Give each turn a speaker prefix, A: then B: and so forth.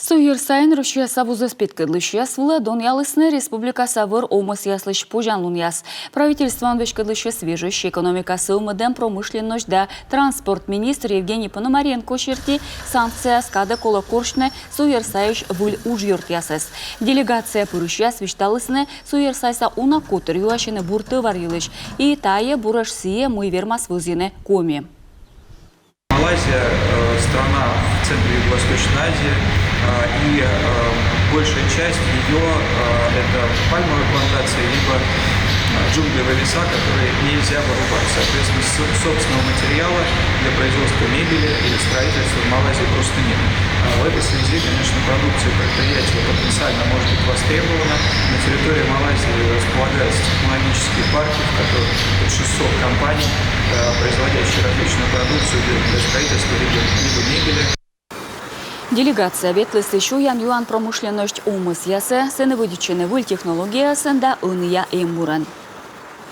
A: Суйыр сайын Рушия сабузы спиткадлышья свыла дон ялысны республика савыр омыс яслыш пужан луньяс. Правительством вешкадлышья свежищ экономикасы умыден промышленность да транспорт министр Евгений Пономаренко черти санкция скада кола коршне суйыр сайыш выль ужьёрт ясес. Делегация пырышья свишталысны суйыр сайса уна котыр юашины бурты варилыш и тае бураш сие мой вермас вызины коми.
B: Малайзия – страна в центре Юго-Восточной Азии, и большая часть ее – это пальмовые плантации, либо джунглевые леса, которые нельзя вырубать. Соответственно, собственного материала для производства мебели или строительства в Малайзии просто нет. В этой связи, конечно, продукция предприятия потенциально может быть востребована. На территории Малайзии располагаются технологические парки, в которых 600 компаний, производящие различную продукцию для строительства либо мебели.
A: Делегация ветлысы шуян юан промышленность умыс ясы, сыны выдичены выль технология сында уния эмуран.